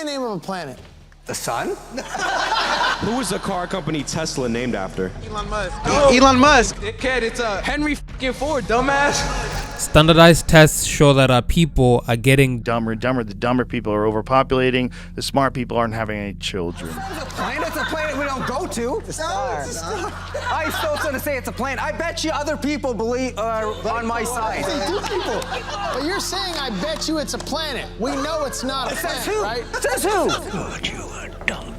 a name of a planet. The sun? Who was the car company Tesla named after? Elon Musk. Oh. Elon Musk. Dickhead, it's Henry f***ing Ford, dumbass. Standardized tests show that our people are getting dumber and dumber. The dumber people are overpopulating. The smart people aren't having any children. It's a planet we don't go to. It's a star. It's a star. I still going to say it's a planet. I bet you other people believe on my side. People. But you're saying I bet you it's a planet. We know it's not a planet, who? right? Says who? God, you are dumb.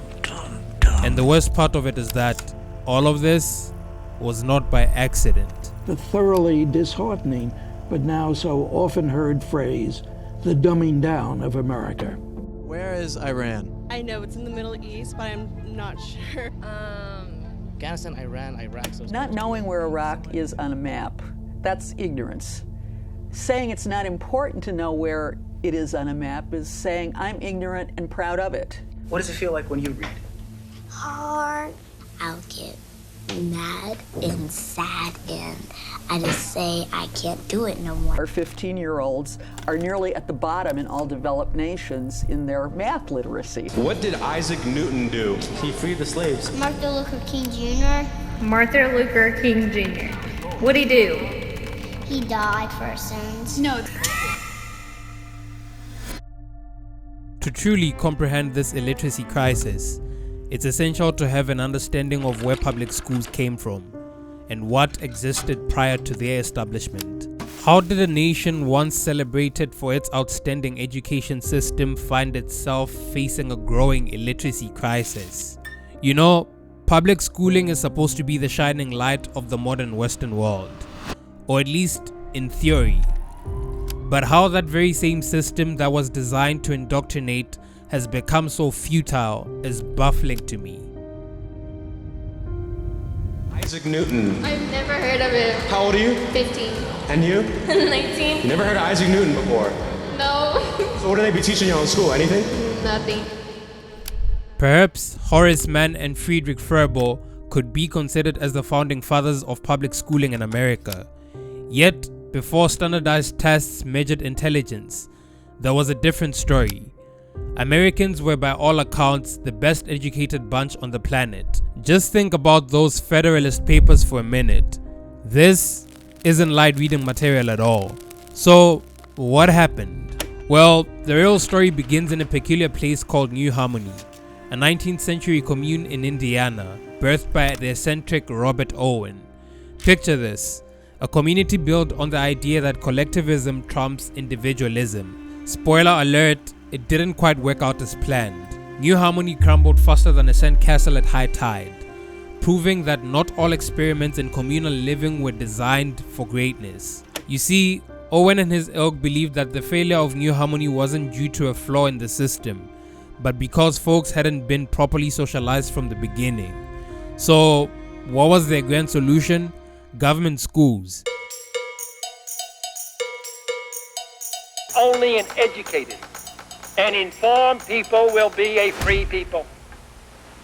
And the worst part of it is that all of this was not by accident. The thoroughly disheartening, but now so often heard phrase, the dumbing down of America. Where is Iran? I know it's in the Middle East, but I'm not sure. Afghanistan, Iran, Iraq. So not knowing where Iraq is on a map, that's ignorance. Saying it's not important to know where it is on a map is saying I'm ignorant and proud of it. What does it feel like when you read? Hard. I'll get mad and sad and I just say I can't do it no more. Our 15-year-olds are nearly at the bottom in all developed nations in their math literacy. What did Isaac Newton do? he freed the slaves. Martin Luther King Jr. Martin Luther King Jr. What'd he do? He died for our sins. No. To truly comprehend this illiteracy crisis, it's essential to have an understanding of where public schools came from and what existed prior to their establishment. How did a nation once celebrated for its outstanding education system find itself facing a growing illiteracy crisis? You know, public schooling is supposed to be the shining light of the modern Western world, or at least in theory. But how that very same system that was designed to indoctrinate has become so futile is baffling to me. Isaac Newton. I've never heard of him. How old are you? 15. And you? 19. You never heard of Isaac Newton before? No. So what do they be teaching you in school? Anything? Nothing. Perhaps Horace Mann and Friedrich Froebel could be considered as the founding fathers of public schooling in America. Yet, before standardized tests measured intelligence, there was a different story. Americans were by all accounts the best educated bunch on the planet. Just think about those Federalist Papers for a minute. This isn't light reading material at all. So, what happened? Well, the real story begins in a peculiar place called New Harmony, a 19th century commune in Indiana, birthed by the eccentric Robert Owen. Picture this, a community built on the idea that collectivism trumps individualism. Spoiler alert, it didn't quite work out as planned. New Harmony crumbled faster than a sandcastle at high tide, proving that not all experiments in communal living were designed for greatness. You see, Owen and his ilk believed that the failure of New Harmony wasn't due to a flaw in the system, but because folks hadn't been properly socialized from the beginning. So, what was their grand solution? Government schools. Only an educated and informed people will be a free people.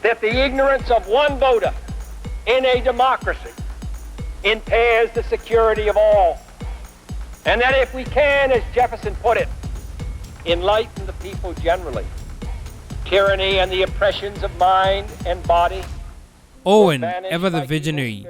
That the ignorance of one voter in a democracy impairs the security of all. And that if we can, as Jefferson put it, enlighten the people generally, tyranny and the oppressions of mind and body. Owen, ever the visionary,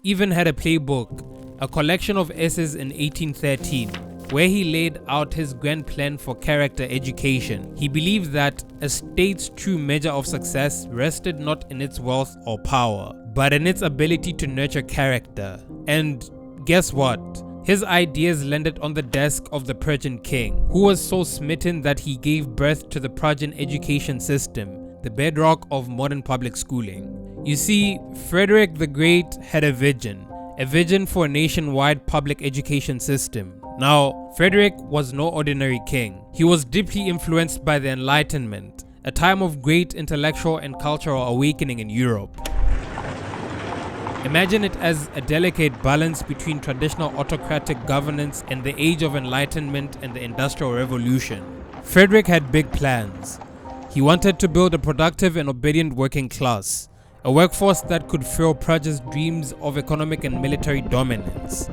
even had a playbook, a collection of essays in 1813, where he laid out his grand plan for character education. He believed that a state's true measure of success rested not in its wealth or power, but in its ability to nurture character. And guess what? His ideas landed on the desk of the Persian king, who was so smitten that he gave birth to the Persian education system, the bedrock of modern public schooling. You see, Frederick the Great had a vision for a nationwide public education system. Now, Frederick was no ordinary king. He was deeply influenced by the Enlightenment, a time of great intellectual and cultural awakening in Europe. Imagine it as a delicate balance between traditional autocratic governance and the age of enlightenment and the Industrial Revolution. Frederick had big plans. He wanted to build a productive and obedient working class, a workforce that could fuel Praja's dreams of economic and military dominance.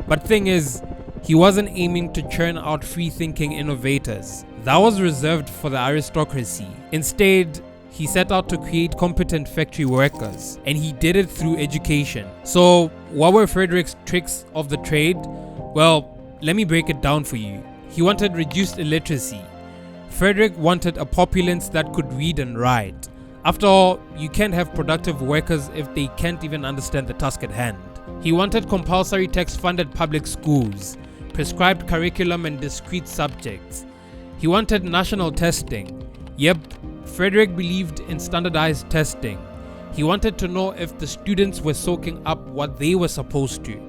But thing is, he wasn't aiming to churn out free-thinking innovators. that was reserved for the aristocracy. Instead, he set out to create competent factory workers, and he did it through education. So, what were Frederick's tricks of the trade? Well, let me break it down for you. He wanted reduced illiteracy. Frederick wanted a populace that could read and write. After all, you can't have productive workers if they can't even understand the task at hand. He wanted compulsory tax-funded public schools, prescribed curriculum and discrete subjects. He wanted national testing. Yep, Frederick believed in standardized testing. He wanted to know if the students were soaking up what they were supposed to.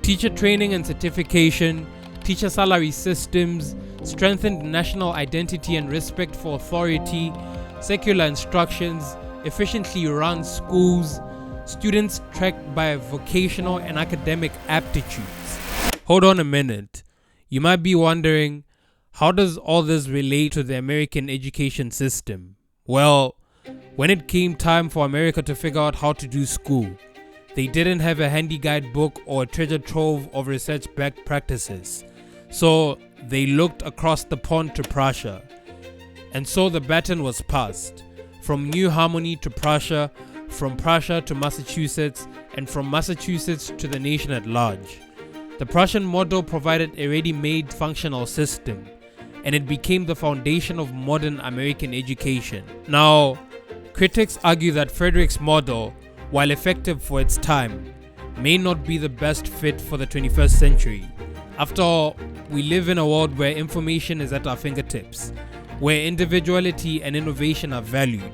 Teacher training and certification, teacher salary systems, strengthened national identity and respect for authority, secular instructions, efficiently run schools, students tracked by vocational and academic aptitudes. Hold on a minute. You might be wondering, how does all this relate to the American education system? Well, when it came time for America to figure out how to do school, they didn't have a handy guidebook or a treasure trove of research-backed practices. So they looked across the pond to Prussia. And so the baton was passed, from New Harmony to Prussia, from Prussia to Massachusetts, and from Massachusetts to the nation at large. The Prussian model provided a ready-made functional system, and it became the foundation of modern American education. Now, critics argue that Frederick's model, while effective for its time, may not be the best fit for the 21st century. After all, we live in a world where information is at our fingertips, where individuality and innovation are valued.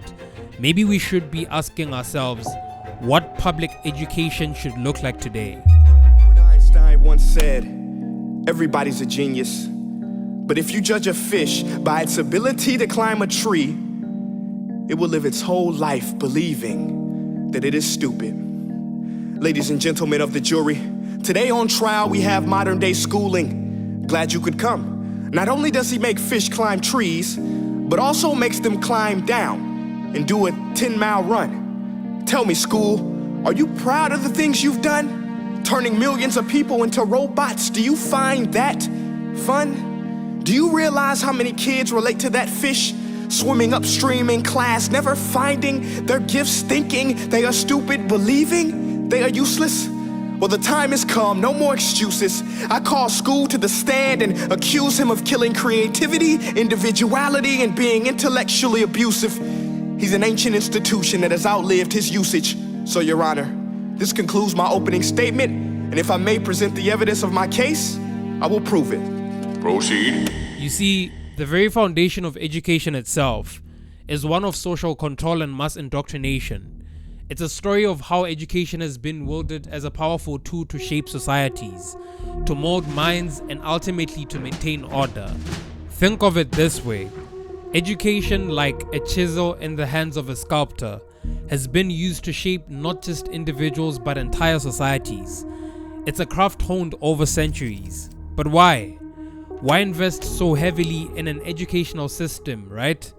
Maybe we should be asking ourselves what public education should look like today. Albert Einstein once said, "Everybody's a genius, but if you judge a fish by its ability to climb a tree, it will live its whole life believing that it is stupid." Ladies and gentlemen of the jury, today on trial we have modern day schooling. Glad you could come. Not only does he make fish climb trees, but also makes them climb down and do a 10-mile run. Tell me, school, are you proud of the things you've done? Turning millions of people into robots, do you find that fun? Do you realize how many kids relate to that fish swimming upstream in class, never finding their gifts, thinking they are stupid, believing they are useless? Well, the time has come, no more excuses. I call school to the stand and accuse him of killing creativity, individuality, and being intellectually abusive. He's an ancient institution that has outlived his usage. So, Your Honor, this concludes my opening statement, and if I may present the evidence of my case, I will prove it. Proceed. You see, the very foundation of education itself is one of social control and mass indoctrination. It's a story of how education has been wielded as a powerful tool to shape societies, to mold minds, and ultimately to maintain order. Think of it this way. Education, like a chisel in the hands of a sculptor, has been used to shape not just individuals but entire societies. It's a craft honed over centuries. But why? Why invest so heavily in an educational system, right?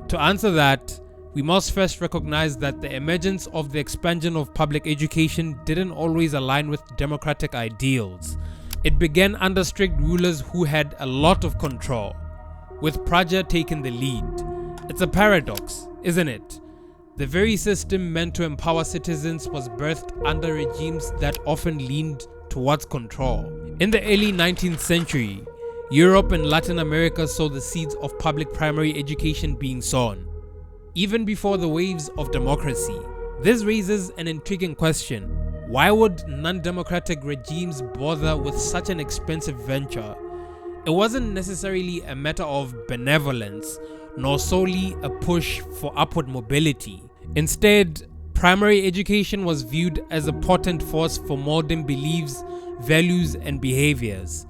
To answer that, we must first recognize that the emergence of the expansion of public education didn't always align with democratic ideals. It began under strict rulers who had a lot of control, with Prussia taking the lead. It's a paradox, isn't it? The very system meant to empower citizens was birthed under regimes that often leaned towards control. In the early 19th century, Europe and Latin America saw the seeds of public primary education being sown, even before the waves of democracy. This raises an intriguing question. Why would non-democratic regimes bother with such an expensive venture? It wasn't necessarily a matter of benevolence, nor solely a push for upward mobility. Instead, primary education was viewed as a potent force for molding beliefs, values, and behaviors.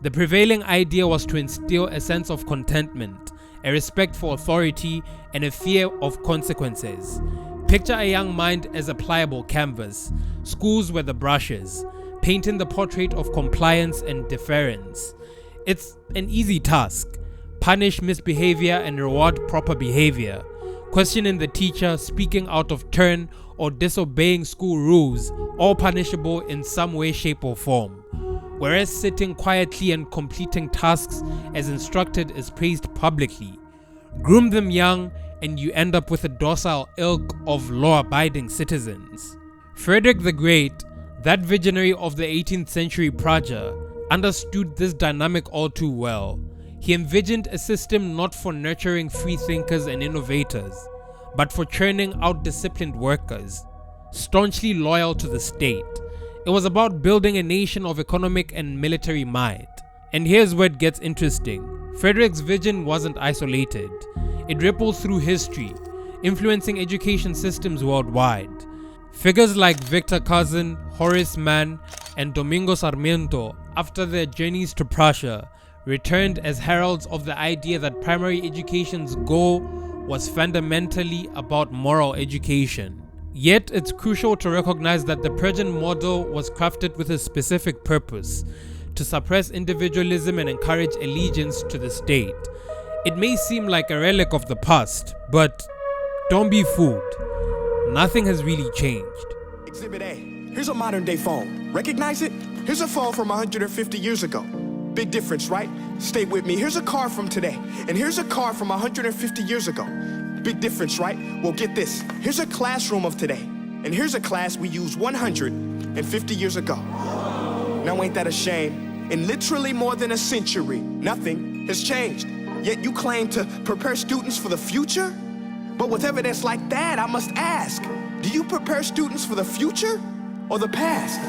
The prevailing idea was to instill a sense of contentment, a respect for authority, and a fear of consequences. Picture a young mind as a pliable canvas. Schools were the brushes, painting the portrait of compliance and deference. It's an easy task. Punish misbehavior and reward proper behavior. Questioning the teacher, speaking out of turn, or disobeying school rules, all punishable in some way, shape, or form. whereas sitting quietly and completing tasks as instructed is praised publicly. Groom them young and you end up with a docile ilk of law-abiding citizens. Frederick the Great, that visionary of the 18th century Praja, understood this dynamic all too well. He envisioned a system not for nurturing free thinkers and innovators, but for churning out disciplined workers, staunchly loyal to the state. It was about building a nation of economic and military might. And here's where it gets interesting. Frederick's vision wasn't isolated. It rippled through history, influencing education systems worldwide. Figures like Victor Cousin, Horace Mann, and Domingo Sarmiento, after their journeys to Prussia, returned as heralds of the idea that primary education's goal was fundamentally about moral education. Yet, it's crucial to recognize that the Prussian model was crafted with a specific purpose: to suppress individualism and encourage allegiance to the state. It may seem like a relic of the past, but don't be fooled. Nothing has really changed. Exhibit A. Here's a modern day phone. Recognize it? Here's a phone from 150 years ago. Big difference, right? Stay with me. Here's a car from today. And here's a car from 150 years ago. Big difference, right? Well, get this. Here's a classroom of today. And here's a class we used 150 years ago. Now ain't that a shame? In literally more than a century, nothing has changed. Yet you claim to prepare students for the future? But with evidence like that, I must ask, do you prepare students for the future or the past?